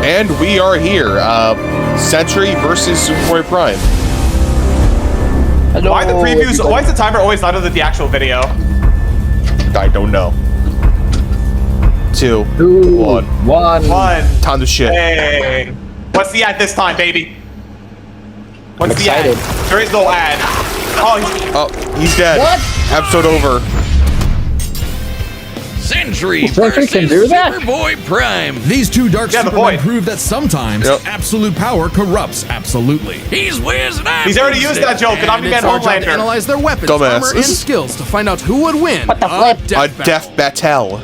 And we are here. Sentry versus Superboy-Prime. Why the previews? Why is the timer always louder than the actual video? I don't know. 2, 1. Time to shit. Hey, what's the ad this time, baby? What's the ad? There is no ad. Oh, he's dead. What? Episode over. Sentry versus Superboy-Prime. These two dark the Supermen void. prove that sometimes absolute power corrupts absolutely. He's whizzed. He's already used that joke, and I'm It's our job to Homelander. analyze their weapons, Dumbasses. armor, and skills to find out who would win What the a flip? death A death battle.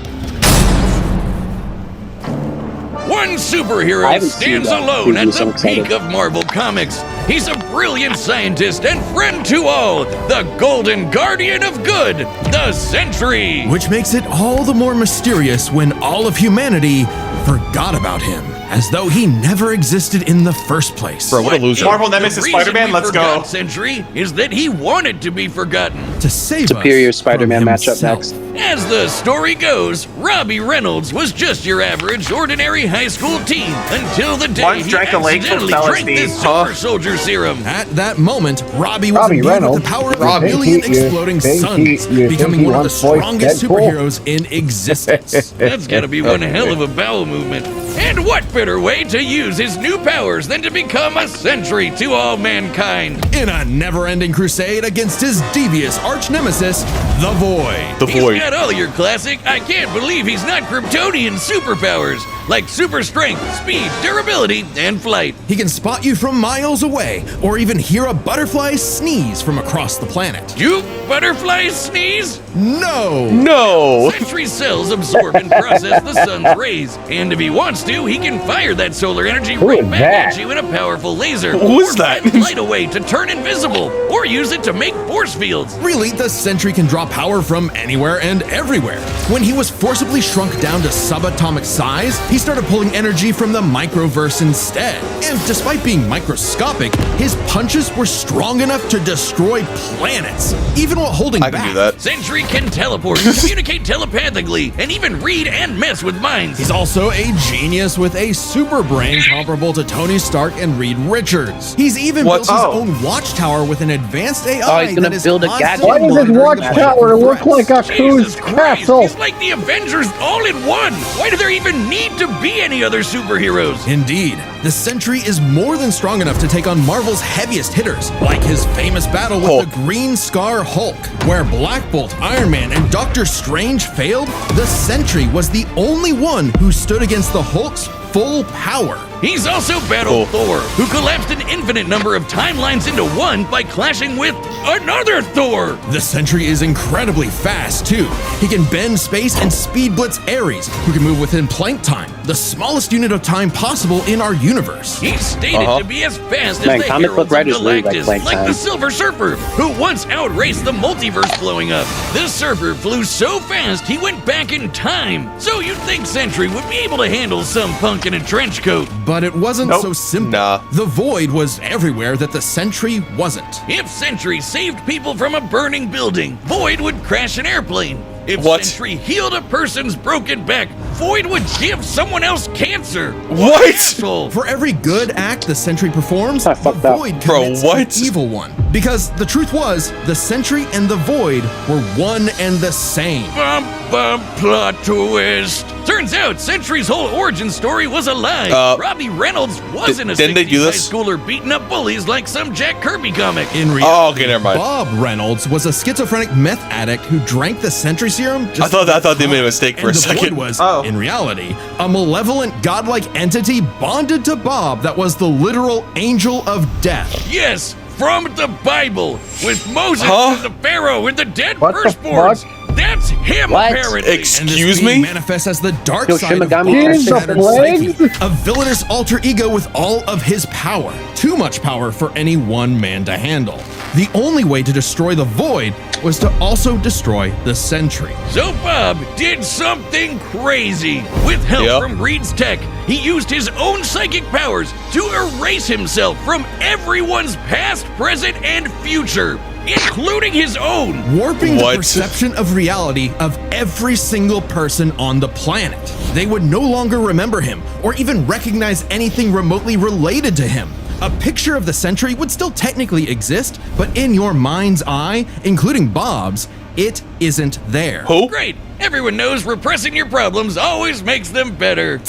One superhero haven't seen stands that. alone at Makes me the so peak excited. of Marvel Comics. He's a brilliant scientist and friend to all, the Golden Guardian of Good, the Sentry. Which makes it all the more mysterious when all of humanity forgot about him, as though he never existed in the first place. Bro, what a loser. Marvel The Nemesis reason Spider-Man, we let's forgot go. Sentry is that he wanted to be forgotten. To save Superior us Spider-Man from matchup himself. next. As the story goes, Robbie Reynolds was just your average, ordinary high school teen until the day Once he drank a lake from accidentally drank LSD. this super soldier serum. At that moment, Robbie was Robbie imbued with Reynolds. the power of Robbie. a million Think you- exploding think suns, you becoming think one of he the once voiced strongest Deadpool? superheroes in existence. That's gotta be one hell of a bowel movement. And what better way to use his new powers than to become a sentry to all mankind? In a never-ending crusade against his devious arch-nemesis, the Void. The He's void. got all your classic, I can't believe he's not Kryptonian superpowers, like super strength, speed, durability, and flight. He can spot you from miles away, or even hear a butterfly sneeze from across the planet. You butterflies sneeze? No! No. Sentry cells absorb and process the sun's rays, and if he wants to, he can fire that solar energy Who right is back that? at you in a powerful laser. Who is or that? bend light away to turn invisible, or use it to make force fields. Really, the Sentry can draw power from anywhere and everywhere. When he was forcibly shrunk down to subatomic size, he started pulling energy from the microverse instead. And despite being microscopic, his punches were strong enough to destroy planets, even while holding I back. can do that. Sentry can teleport, communicate telepathically, and even read and mess with minds. He's also a genius with a super brain comparable to Tony Stark and Reed Richards. He's even What? built his Oh. own watchtower with an advanced AI Oh, he's gonna that is build a constantly gadget. Why does his monitoring watchtower look threats. like a Jesus Coos Christ, castle? he's like the Avengers all in one. Why do there even need to be any other superheroes? Indeed, the Sentry is more than strong enough to take on Marvel's heaviest hitters, like his famous battle with Hulk. the Green Scar Hulk. Where Black Bolt, Iron Man, and Doctor Strange failed, the Sentry was the only one who stood against the Hulk's full power. He's also battled Thor, who collapsed an infinite number of timelines into one by clashing with another Thor. The Sentry is incredibly fast, too. He can bend space and speed blitz Ares, who can move within Planck time, the smallest unit of time possible in our universe. He's stated to be as fast as Man, the comic Heralds book writers of really like Galactus, Planck like the time. Silver Surfer, who once outraced the multiverse blowing up. The Surfer flew so fast he went back in time. So you'd think Sentry would be able to handle some punk in a trench coat. But it wasn't Nope. so simple. Nah. The Void was everywhere that the Sentry wasn't. If Sentry saved people from a burning building, Void would crash an airplane. If What? Sentry healed a person's broken back, Void would give someone else cancer. What? Asshole. For every good act the Sentry performs, I the fucked up. Void Bro, commits what? an evil one. Because the truth was, the Sentry and the Void were one and the same. Bum, bum, plot twist. Turns out Sentry's whole origin story was a lie. Robbie Reynolds wasn't a didn't they 60s do high this? schooler beating up bullies like some Jack Kirby comic. In reality, Oh, okay, never mind. Bob Reynolds was a schizophrenic meth addict who drank the Sentry serum. Just I thought they made a mistake for and a the Void second. was, Oh. in reality, a malevolent godlike entity bonded to Bob that was the literal angel of death. Yes, from the Bible, with Moses Huh? and the Pharaoh and the dead What the firstborns. fuck? That's him, What? apparently. And Excuse this being me? manifests as the dark Yo, side of Shimigami Bob's He's a shattered plague? psyche, a villainous alter ego with all of his power. Too much power for any one man to handle. The only way to destroy the Void was to also destroy the Sentry. So Bob did something crazy. With help from Reed's tech, he used his own psychic powers to erase himself from everyone's past, present, and future, including his own. Warping the perception of reality of every single person on the planet. They would no longer remember him or even recognize anything remotely related to him. A picture of the Sentry would still technically exist, but in your mind's eye, including Bob's, it isn't there. Who? Great. Everyone knows repressing your problems always makes them better.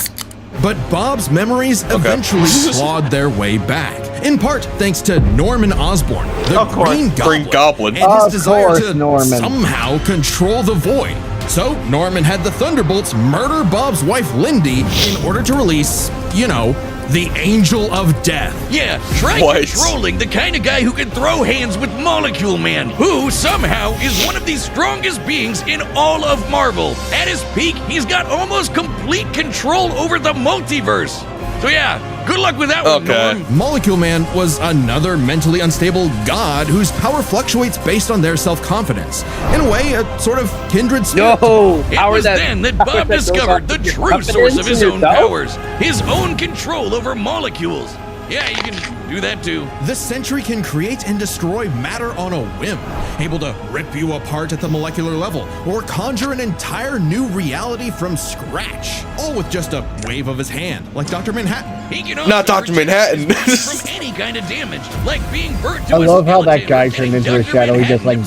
But Bob's memories eventually clawed their way back, in part thanks to Norman Osborn, the Green Goblin, and his desire to somehow control the Void. So Norman had the Thunderbolts murder Bob's wife Lindy in order to release, you know, the Angel of Death. Yeah, try controlling the kind of guy who can throw hands with Molecule Man, who somehow is one of the strongest beings in all of Marvel. At his peak, he's got almost complete control over the multiverse. So yeah, good luck with that one, Norm. Molecule Man was another mentally unstable god whose power fluctuates based on their self-confidence. In a way, a sort of kindred spirit. It was then that Bob discovered the true source of his own powers, his own control over molecules. Yeah, you can do that too. The Sentry can create and destroy matter on a whim, able to rip you apart at the molecular level, or conjure an entire new reality from scratch, all with just a wave of his hand, like Dr. Manhattan. He can also Not Dr. Manhattan. from any kind of damage, like being burnt to I love how that guy turned into a shadow. He just like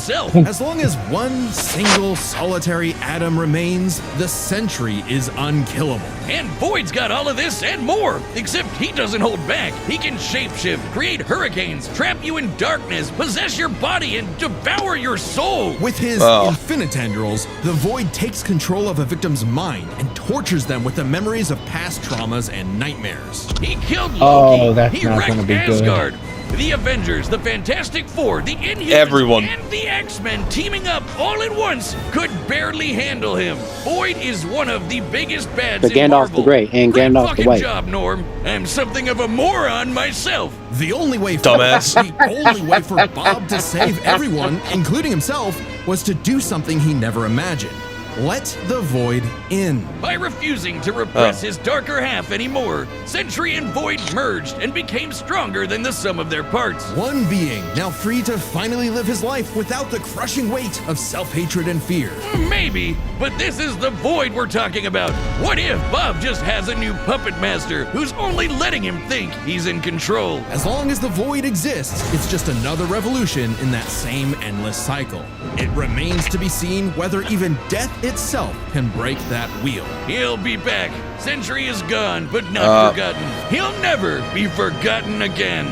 As long as one single solitary atom remains, the Sentry is unkillable. And Void's got all of this and more, except he doesn't hold back. He can shapeshift, create hurricanes, trap you in darkness, possess your body, and devour your soul. With his infinitendrils, the Void takes control of a victim's mind and tortures them with the memories of past traumas and nightmares. He killed Loki. That's he not wrecked gonna be good. Asgard. The Avengers, the Fantastic Four, the Inhumans, and the X-Men teaming up all at once could barely handle him. Void is one of the biggest bads The in Gandalf Marvel. the Great and Great Gandalf the fucking White. job, Norm. I'm something of a moron myself. The only way for Bob to save everyone, including himself, was to do something he never imagined. Let the Void in. By refusing to repress his darker half anymore, Sentry and Void merged and became stronger than the sum of their parts. One being, now free to finally live his life without the crushing weight of self-hatred and fear. Maybe, but this is the Void we're talking about. What if Bob just has a new puppet master who's only letting him think he's in control? As long as the Void exists, it's just another revolution in that same endless cycle. It remains to be seen whether even death itself can break that wheel. He'll be back. Sentry is gone, but not forgotten. He'll never be forgotten again.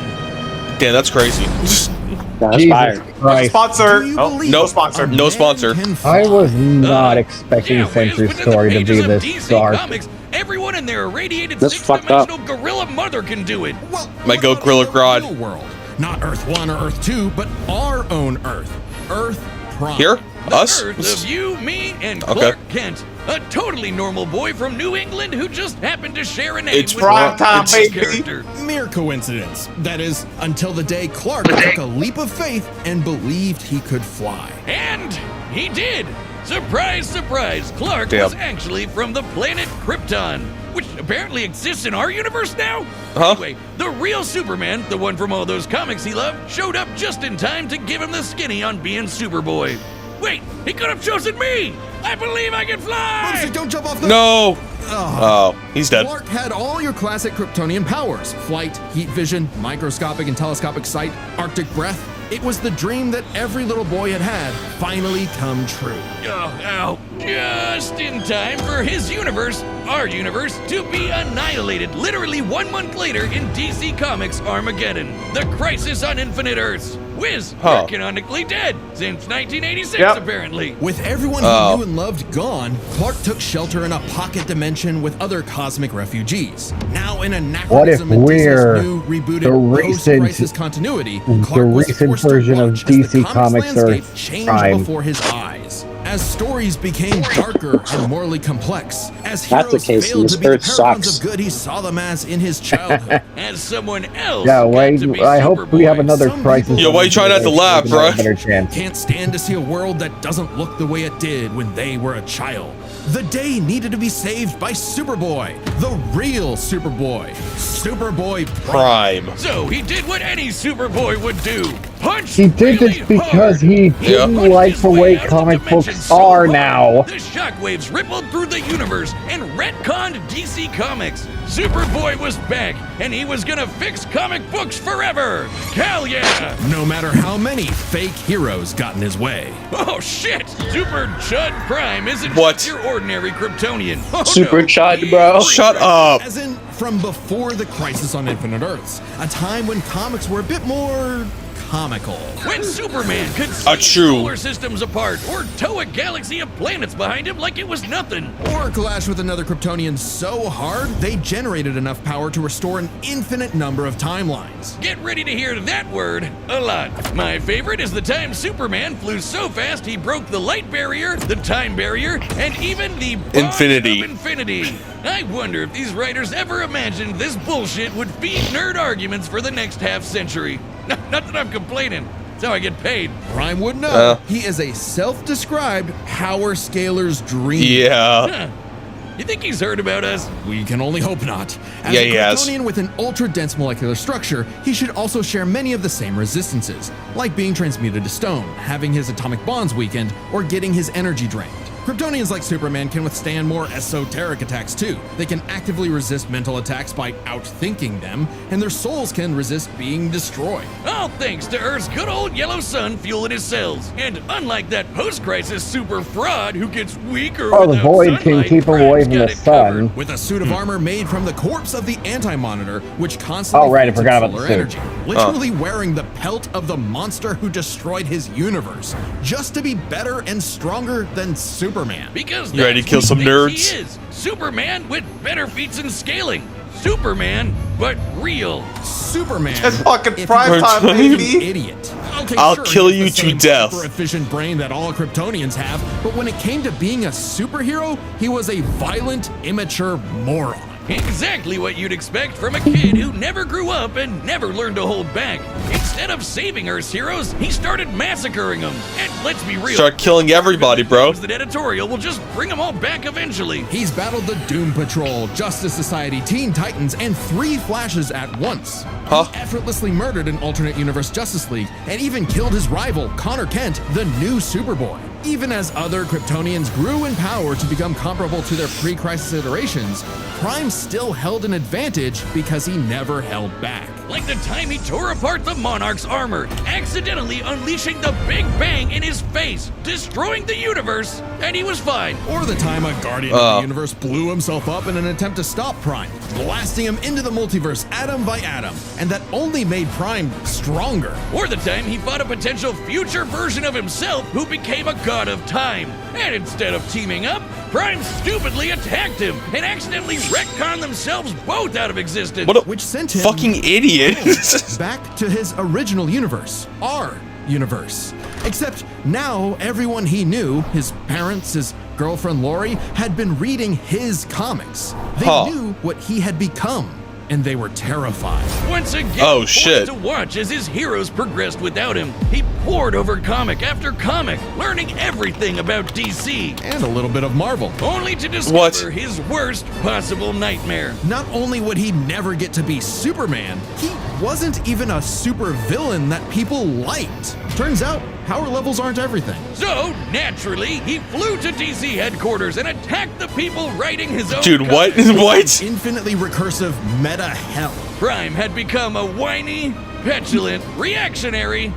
Damn, that's crazy. That's fire. Christ. Sponsor. Do you Oh, believe no a sponsor. No man sponsor. can fly? I was not expecting Yeah, Sentry's within the story to pages be of this DC dark. Comics, everyone in their irradiated That's fucked up. six-dimensional gorilla mother can do it. Well, My what go about Gorilla the Grodd. real world? Not Earth 1 or Earth 2, but our own Earth. Earth Prime. Here? The Us? Earth of you, me, and Okay. Clark Kent, a totally normal boy from New England who just happened to share a name It's with prime Clark time, Kent's baby. character. Mere coincidence. That is, until the day Clark took a leap of faith and believed he could fly. And he did. Surprise, surprise. Clark Damn. was actually from the planet Krypton, which apparently exists in our universe now. Huh? Anyway, the real Superman, the one from all those comics he loved, showed up just in time to give him the skinny on being Superboy. Wait, he could have chosen me! I believe I can fly! Bugsy, don't jump off the... No. Oh, he's dead. Clark had all your classic Kryptonian powers. Flight, heat vision, microscopic and telescopic sight, Arctic breath. It was the dream that every little boy had finally come true. Oh, just in time for his universe, our universe, to be annihilated literally 1 month later in DC Comics Armageddon, the Crisis on Infinite Earths. Wiz, Huh. canonically dead since 1986, Yep. apparently. With everyone he knew and loved gone, Clark took shelter in a pocket dimension with other cosmic refugees. Now in anachronism in we're DC's new rebooted the recent- post-crisis continuity, the Clark was recent forced to version of watch as the DC Comics landscape Earth changed Prime. before his eyes. as stories became darker and morally complex, as Not the heroes case, failed this to be the Earth paragons sucks. of good he saw them as in his childhood. As someone else. Yeah, got wait. to be I hope we have Superboy. another Some crisis. people- Yo, why you trying not to laugh, We have a bro? better chance. Can't stand to see a world that doesn't look the way it did when they were a child. The day needed to be saved by Superboy, the real Superboy, Superboy-Prime. Prime. So he did what any Superboy would do. Punch He did this really because hard. he Yeah. didn't Punched like his the way way out of comic the dimension books so are hard, now. The shockwaves rippled through the universe and retconned DC Comics. Superboy was back, and he was gonna fix comic books forever. Hell yeah! No matter how many fake heroes got in his way. Oh shit! Super Chud Prime isn't What? just your ordinary Kryptonian. Oh, Super no. Chud, bro. Shut up. As in, from before the Crisis on Infinite Earths, a time when comics were a bit more comical. When Superman could Achoo. see solar systems apart or tow a galaxy of planets behind him like it was nothing. Or clash with another Kryptonian so hard, they generated enough power to restore an infinite number of timelines. Get ready to hear that word a lot. My favorite is the time Superman flew so fast he broke the light barrier, the time barrier, and even the bond Infinity. of infinity. I wonder if these writers ever imagined this bullshit would feed nerd arguments for the next half century. Not that I'm complaining. That's how I get paid. Prime would know. He is a self-described power scaler's dream. Yeah. Huh. You think he's heard about us? We can only hope not. As Yeah, a he has. Kryptonian with an ultra-dense molecular structure, he should also share many of the same resistances, like being transmuted to stone, having his atomic bonds weakened, or getting his energy drained. Kryptonians like Superman can withstand more esoteric attacks too. They can actively resist mental attacks by outthinking them, and their souls can resist being destroyed. All thanks to Earth's good old yellow sun fueling his cells. And unlike that post-crisis super fraud who gets weaker Oh, the without void can sunlight, keep him Prime's away from got the it covered. sun. With a suit of armor made from the corpse of the Anti-Monitor, which constantly Oh, right, I feeds forgot him about the solar suit. energy, literally wearing the pelt of the monster who destroyed his universe, just to be better and stronger than Superman. Because You ready to that's kill who some he thinks nerds? He is Superman with better feats in scaling. Superman, but real. Superman. It's fucking if prime he- time, you baby. idiot. Okay, I'll sure, kill he has you the to same death. super-efficient brain that all Kryptonians have, but when it came to being a superhero, he was a violent, immature moron. Exactly what you'd expect from a kid who never grew up and never learned to hold back. Instead of saving Earth's heroes, he started massacring them. And let's be real. Start killing everybody, bro. That editorial will just bring them all back eventually. He's battled the Doom Patrol, Justice Society, Teen Titans, and 3 Flashes at once. Huh? He effortlessly murdered an alternate universe Justice League and even killed his rival, Connor Kent, the new Superboy. Even as other Kryptonians grew in power to become comparable to their pre-crisis iterations, Prime still held an advantage because he never held back. Like the time he tore apart the Monarch's armor, accidentally unleashing the Big Bang in his face, destroying the universe, and he was fine. Or the time a Guardian of the Universe blew himself up in an attempt to stop Prime, blasting him into the multiverse atom by atom, and that only made Prime stronger. Or the time he fought a potential future version of himself who became a god of time. And instead of teaming up, Prime stupidly attacked him and accidentally retconned themselves both out of existence. What a Which sent him fucking idiot. back to his original universe, our universe. Except now everyone he knew, his parents, his girlfriend Lori, had been reading his comics. They knew what he had become, and they were terrified. Once again, Oh, forced shit. to watch as his heroes progressed without him. He pored over comic after comic, learning everything about DC, And a little bit of Marvel. only to discover his worst possible nightmare. Not only would he never get to be Superman, he wasn't even a super villain that people liked. Turns out, power levels aren't everything. So, naturally, he flew to DC headquarters and attacked the people writing his own Dude, what? comics. What? Infinitely recursive meta hell. Prime had become a whiny, petulant, reactionary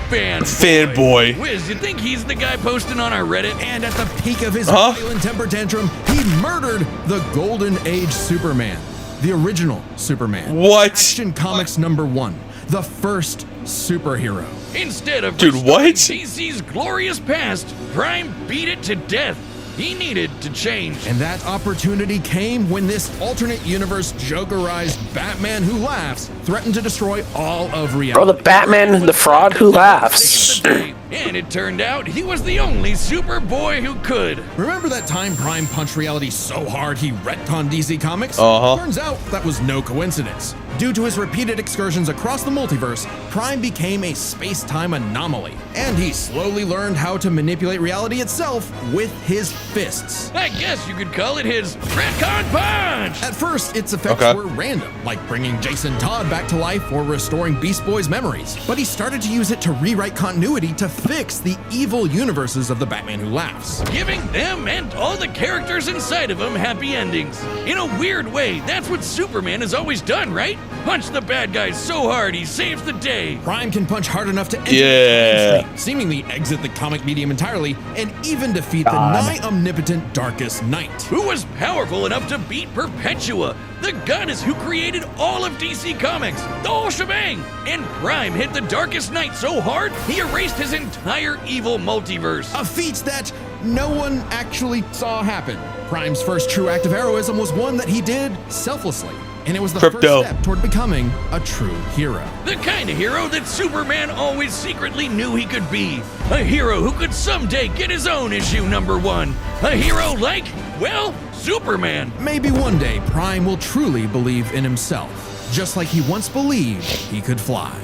Fanboy. Wiz, you think he's the guy posting on our Reddit? And at the peak of his violent temper tantrum, he murdered the Golden Age Superman, the original Superman. What? Action Comics #1, the first superhero. Instead of Dude, restoring what? DC's glorious past, Prime beat it to death. He needed to change. And that opportunity came when this alternate universe Jokerized Batman who laughs threatened to destroy all of reality. Bro, the Batman, the fraud who laughs. Saved way. And it turned out he was the only Superboy who could. Remember that time Prime punched reality so hard he retconned DC Comics? Uh-huh. Turns out that was no coincidence. Due to his repeated excursions across the multiverse, Prime became a space-time anomaly, and he slowly learned how to manipulate reality itself with his fists. I guess you could call it his retcon punch. At first, its effects were random, like bringing Jason Todd back to life or restoring Beast Boy's memories. But he started to use it to rewrite continuity to fix the evil universes of the Batman Who Laughs. Giving them and all the characters inside of them happy endings. In a weird way, that's what Superman has always done, right? Punch the bad guys so hard he saves the day. Prime can punch hard enough to enter the time stream, seemingly exit the comic medium entirely, and even defeat the nigh omnipotent Darkest Knight. Who was powerful enough to beat Perpetua, the goddess who created all of DC Comics, the whole shebang. And Prime hit the Darkest Knight so hard, he erased his entire evil multiverse. A feat that no one actually saw happen. Prime's first true act of heroism was one that he did selflessly. And it was the first step toward becoming a true hero. The kind of hero that Superman always secretly knew he could be. A hero who could someday get his own issue #1. A hero like, well, Superman. Maybe one day Prime will truly believe in himself, just like he once believed he could fly.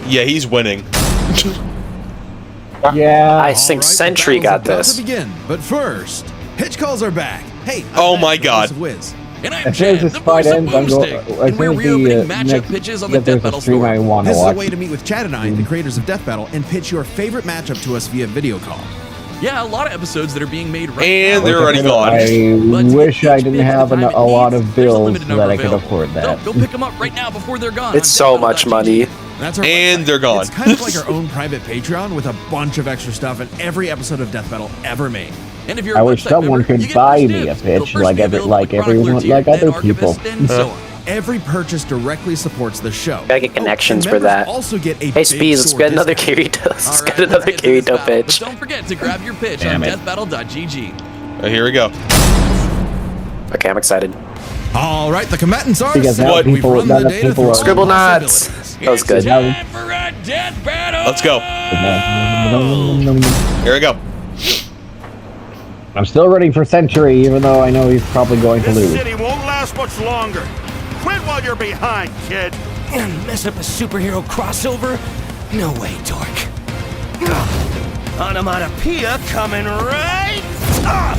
Yeah, he's winning. Yeah. I think Sentry got this. To begin, but first, pitch calls are back. Hey, oh my God. Wiz. And I'm Chad, the voice of Boomstick, and we're reopening matchup pitches on the Death Battle store. This is a way to meet with Chad and I, the creators of Death Battle, and pitch your favorite matchup to us via video call. Yeah, a lot of episodes that are being made right and now. They're already gone. I wish I didn't have a lot of bills so that I could afford that. Go pick them up right now before they're gone. It's so much money. That's our and they're gone. It's kind of like our own private Patreon with a bunch of extra stuff in every episode of Death Battle ever made. And if you're I wish someone could buy me a pitch like everyone, like other people. Every purchase directly supports the show. Gotta get connections for that. Also get a hey, Speeds, let's get another Kirito. Let's get another Kirito pitch. But don't forget to grab your pitch on deathbattle.gg. Here we go. Okay, I'm excited. All right, the combatants are what we've run the data through Scribble knots. That was good. Time for a death battle. Let's go. Here we go. I'm still rooting for Sentry, even though I know he's probably going to lose. This city won't last much longer. Quit while you're behind, kid. Mess up a superhero crossover? No way, dork. Onomatopoeia coming right up!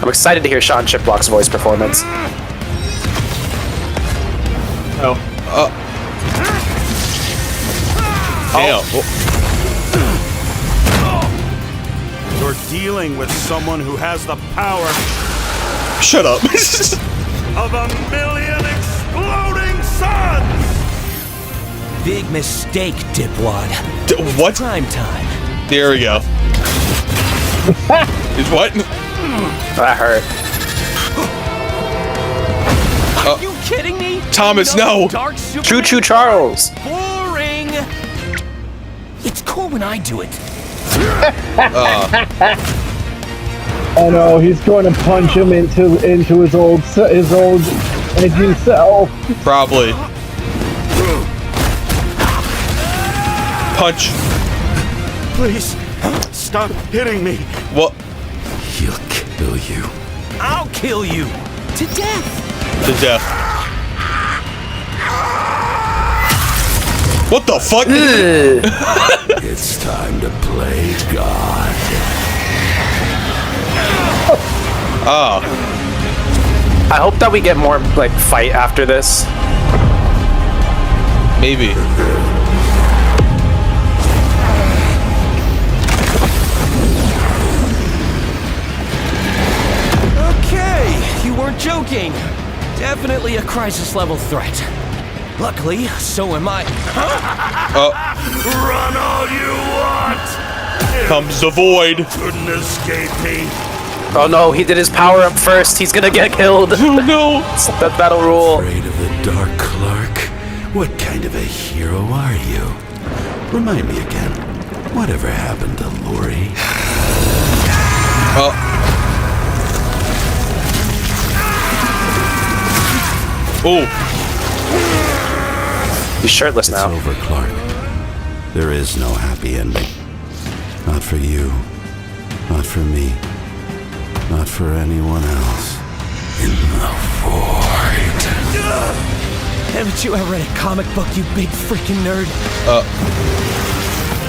I'm excited to hear Sean Chiplock's voice performance. Damn. You're dealing with someone who has the power Shut up. of 1,000,000 exploding suns! Big mistake, dipwad. What? Prime time. There we go. Is what? That hurt. Are you kidding me? Thomas, no. Dark Superman? Choo Choo Charles. Boring. It's cool when I do it. Oh no, he's going to punch him into his old edgy self. Probably. Punch. Please, stop hitting me. What? He'll kill you. I'll kill you. To death. To death. What the fuck? It's time to play God. Oh. I hope that we get more, like, fight after this. Maybe. Okay, you weren't joking. Definitely a crisis level threat. Luckily, so am I. Run all you want! Comes the void. Couldn't escape me. Oh no, he did his power up first. He's gonna get killed. Oh no. It's that battle rule. Afraid of the dark, Clark? What kind of a hero are you? Remind me again. Whatever happened to Lori? Oh. He's shirtless It's now. over, Clark. There is no happy ending. Not for you. Not for me. Not for anyone else. In the void. Haven't you ever read a comic book, you big freaking nerd?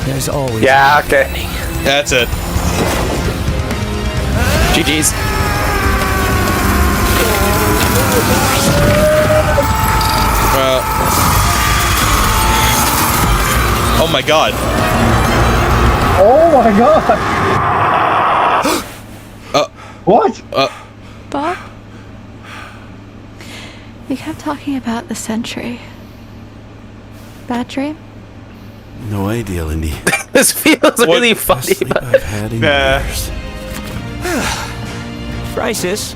There's always Yeah, okay. That's it. GG's. Oh my god. Oh my god! What? Bob? You kept talking about the Sentry. Bad dream? No idea, Lindy. This feels really Best funny. sleep I've had in years. crisis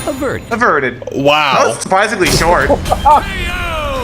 averted. Averted. That Wow. was surprisingly short.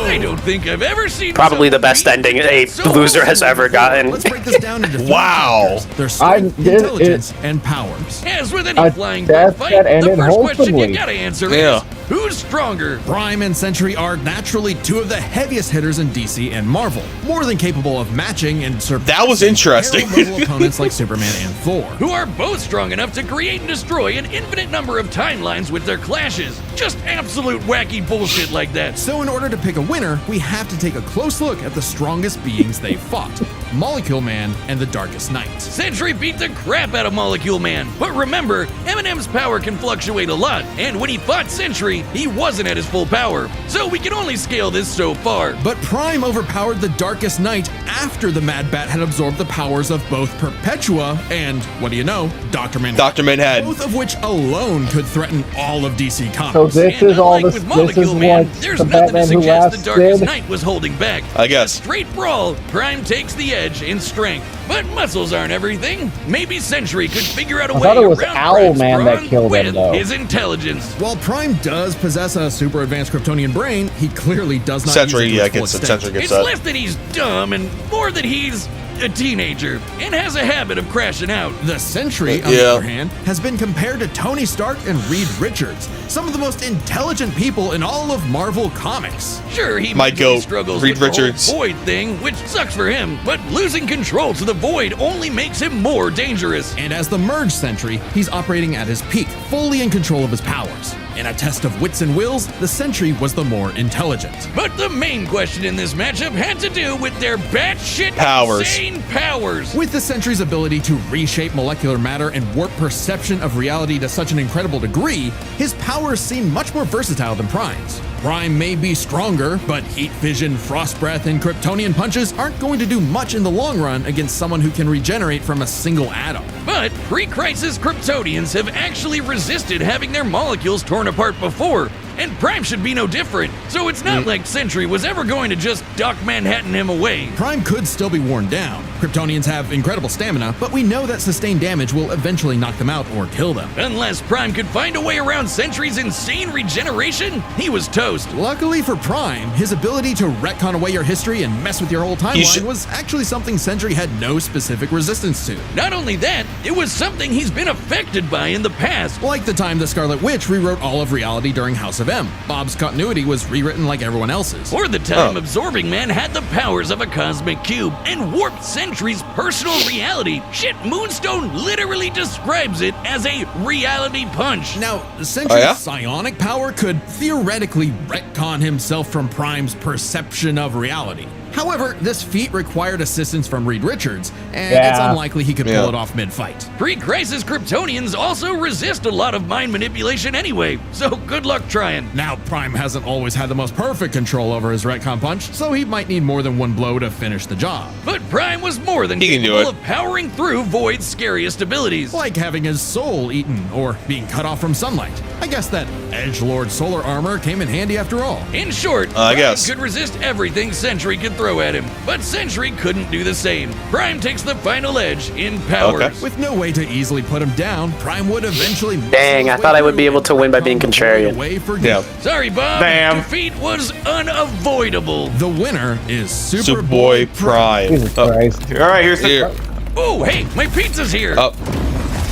I don't think I've ever seen Probably the someone best be ending a so loser has ever gotten. Let's break this down into three Wow. factors: their strength, intelligence, and powers. As with any flying bird That's fight, that the ended first question you wholesomely. gotta answer Yeah. is, who's stronger? Prime and Sentry are naturally two of the heaviest hitters in DC and Marvel, more than capable of matching and surpassing That was interesting. hero-level opponents like Superman and Thor. Who are both strong enough to create and destroy an infinite number of timelines with their clashes. Just absolute wacky bullshit like that. So in order to pick a winner, we have to take a close look at the strongest beings they fought: Molecule Man and the Darkest Knight. Sentry beat the crap out of Molecule Man, but remember, Eminem's power can fluctuate a lot, and when he fought Sentry, he wasn't at his full power, so we can only scale this so far. But Prime overpowered the Darkest Knight after the Mad Bat had absorbed the powers of both Perpetua and, what do you know, Dr. Manhattan. Dr. Manhattan. Both of which alone could threaten all of DC So Comics. this And is all unlike this. with This is Molecule Man, what there's the nothing to Batman Who suggest the Laughs Darkest did. Knight was holding back. I guess. In a straight brawl, Prime takes the edge in strength. But muscles aren't everything. Maybe Sentry could figure out a I way thought it was around Owlman Prime's that brawn killed him, with though. his intelligence. While Prime does possess a super advanced Kryptonian brain, he clearly does not Sentry, use it to yeah, its full gets it. extent. Sentry gets It's that. less that he's dumb and more that he's a teenager and has a habit of crashing out. The Sentry, on Yeah. the other hand, has been compared to Tony Stark and Reed Richards, some of the most intelligent people in all of Marvel Comics. Sure, he My majorly goat, struggles Reed with the whole Richards. void thing, which sucks for him, but losing control to the void only makes him more dangerous. And as the Merge Sentry, he's operating at his peak, fully in control of his powers. In a test of wits and wills, the Sentry was the more intelligent. But the main question in this matchup had to do with their batshit Powers. insane powers. With the Sentry's ability to reshape molecular matter and warp perception of reality to such an incredible degree, his powers seem much more versatile than Prime's. Prime may be stronger, but heat vision, frost breath, and Kryptonian punches aren't going to do much in the long run against someone who can regenerate from a single atom. But pre-crisis Kryptonians have actually resisted having their molecules torn apart before, and Prime should be no different. So it's not like Sentry was ever going to just Doc Manhattan him away. Prime could still be worn down. Kryptonians have incredible stamina, but we know that sustained damage will eventually knock them out or kill them. Unless Prime could find a way around Sentry's insane regeneration, he was toast. Luckily for Prime, his ability to retcon away your history and mess with your whole timeline was actually something Sentry had no specific resistance to. Not only that, it was something he's been affected by in the past. Like the time the Scarlet Witch rewrote all of reality during House of M. Bob's continuity was rewritten like everyone else's. Or the time Absorbing Man had the powers of a cosmic cube and warped Sentry's personal reality. Shit, Moonstone literally describes it as a reality punch. Now, Sentry's yeah? psionic power could theoretically retcon himself from Prime's perception of reality. However, this feat required assistance from Reed Richards, and it's Yeah. unlikely he could pull Yeah. it off mid-fight. Pre-crisis Kryptonians also resist a lot of mind manipulation anyway, so good luck trying. Now, Prime hasn't always had the most perfect control over his retcon punch, so he might need more than one blow to finish the job. But Prime was more than He can do capable it. of powering through Void's scariest abilities. Like having his soul eaten, or being cut off from sunlight. I guess that Edgelord solar armor came in handy after all. In short, I Prime guess. could resist everything Sentry could throw at him, but Sentry couldn't do the same. Prime takes the final edge in powers. Okay. With no way to easily put him down, Prime would eventually. Dang, I thought I would be able to win by being contrarian. Away for Yeah. good. Sorry, Bob. Damn. Defeat was unavoidable. The winner is Superboy-Prime. Jesus Christ. All right, here's the. Here. Oh, hey, my pizza's here. Oh,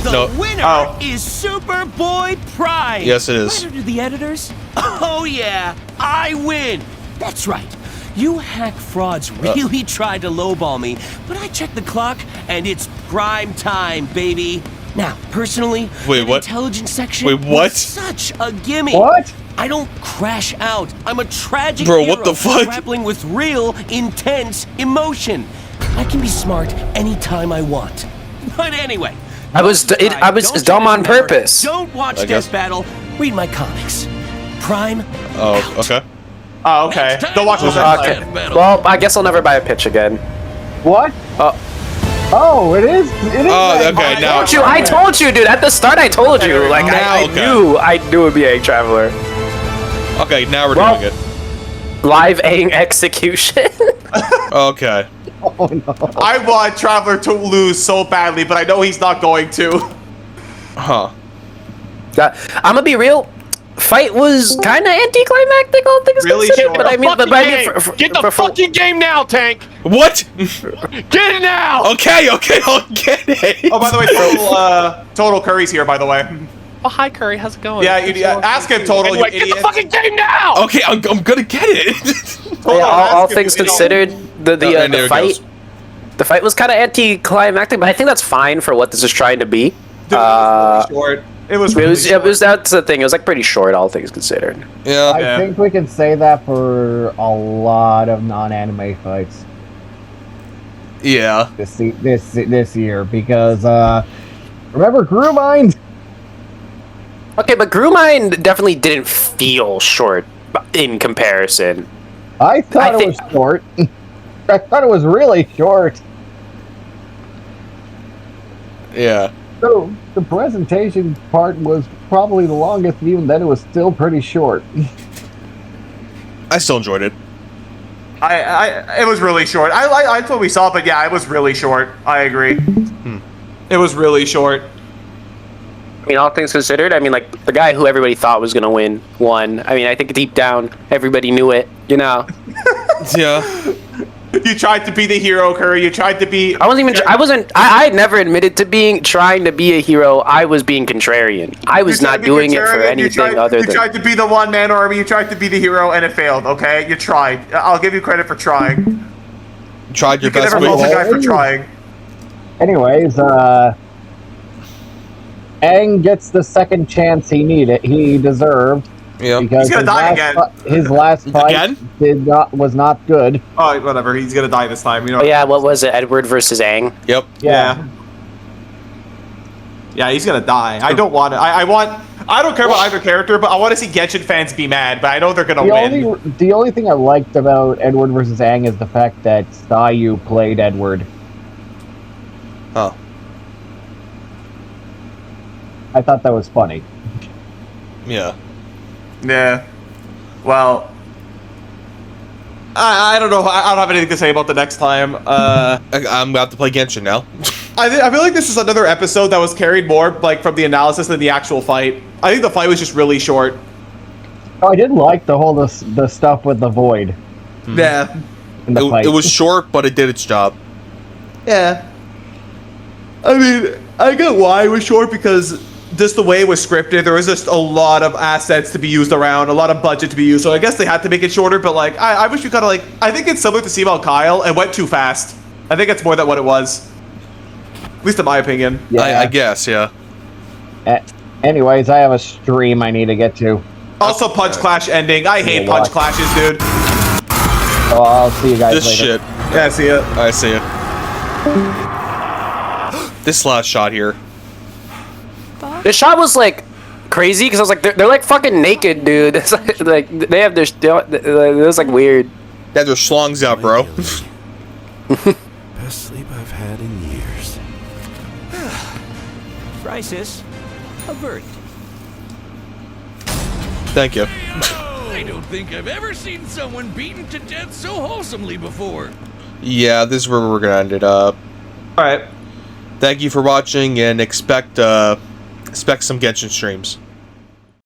The no. winner Oh. is Superboy-Prime. Yes, it is. Letter to the editors? Oh yeah, I win. That's right. You hack frauds really tried to lowball me, but I checked the clock and it's prime time, baby. Now, personally, Wait, the what? intelligence section Wait, what? was such a gimme. What? I don't crash out. I'm a tragic Bro, hero what the fuck? grappling with real, intense emotion. I can be smart anytime I want. But anyway, I was dumb on purpose. don't watch I guess. Death Battle. Read my comics. Prime. Oh, okay. Oh, okay. Don't watch this. Okay. Well, I guess I'll never buy a pitch again. What? Oh, it is. It is. Oh, like- okay. Now, I told you, dude. At the start, I told you. Like, Now, I knew it would be Aang Traveler. okay. Now we're Well- doing it. Live Aang execution. Okay. Oh no. I want Traveler to lose so badly, but I know he's not going to. Huh. I'm gonna be real. Fight was kind of anticlimactic, all things Really considered. short. But I mean, Get the fucking game now, Tank! What? Get it now! Okay. Okay. I'll get it. Oh, by the way, Total Curry's here, by the way. Oh, hi, Curry. How's it going? Yeah, ask him, Total, Anyway, you get idiot. the fucking game now! Okay. I'm gonna get it. Total, yeah, all ask him, things you idiot. considered, and there the it fight, goes. the fight was kind of anticlimactic, but I think that's fine for what this is trying to be. Dude, it was really short. It was really short. That's the thing. It was like pretty short, all things considered. Yeah. I think we can say that for a lot of non-anime fights Yeah. this year because remember Grumine? Okay, but Grumine definitely didn't feel short in comparison. I thought it was short. I thought it was really short. Yeah. So the presentation part was probably the longest, and even then it was still pretty short. I still enjoyed it. It was really short. I liked what we saw, but yeah, it was really short. I agree. It was really short. I mean, all things considered, I mean, like, the guy who everybody thought was going to won. I mean, I think deep down, everybody knew it, you know? Yeah. You tried to be the hero, Curry. You tried to be... I never admitted to trying to be a hero. I was being contrarian. I was not doing it for anything other than... You tried to be the one-man army. You tried to be the hero, and it failed, okay? You tried. I'll give you credit for trying. Tried your You can best. never fault the guy for trying. Anyways, Aang gets the second chance he deserved. Yeah. Because He's gonna die again. His last fight was not good. Oh, whatever. He's gonna die this time. You know. Oh, yeah, what was it? Edward versus Aang? Yep. Yeah. Yeah, he's gonna die. I don't want it. I don't care about either character, but I want to see Genshin fans be mad. But I know they're gonna win. The only thing I liked about Edward versus Aang is the fact that Sayu played Edward. Huh. I thought that was funny. Yeah. Yeah. Well, I don't know. I don't have anything to say about the next time. I'm about to play Genshin now. I feel like this is another episode that was carried more like from the analysis than the actual fight. I think the fight was just really short. Oh, I did like the whole the stuff with the void. Yeah. In the fight. It was short, but it did its job. Yeah. I mean, I get why it was short because just the way it was scripted, there was just a lot of assets to be used around, a lot of budget to be used. So I guess they had to make it shorter. But like, I wish we kind of like. I think it's similar to Seamal Kyle. It went too fast. I think it's more than what it was. At least in my opinion. Yeah. I guess, yeah. Anyways, I have a stream I need to get to. Also, Punch Clash ending. I hate Punch Clashes, dude. Oh, I'll see you guys This later. shit. Yeah, see ya. I see it. This last shot here. The shot was like crazy because I was like, they're like fucking naked, dude. It's like they have their it was like weird. They have their schlongs out, bro. Best sleep I've had in years. Crisis averted. Thank you. I don't think I've ever seen someone beaten to death so wholesomely before. Yeah, this is where we're gonna end it up. All right. Thank you for watching, and expect some Genshin streams.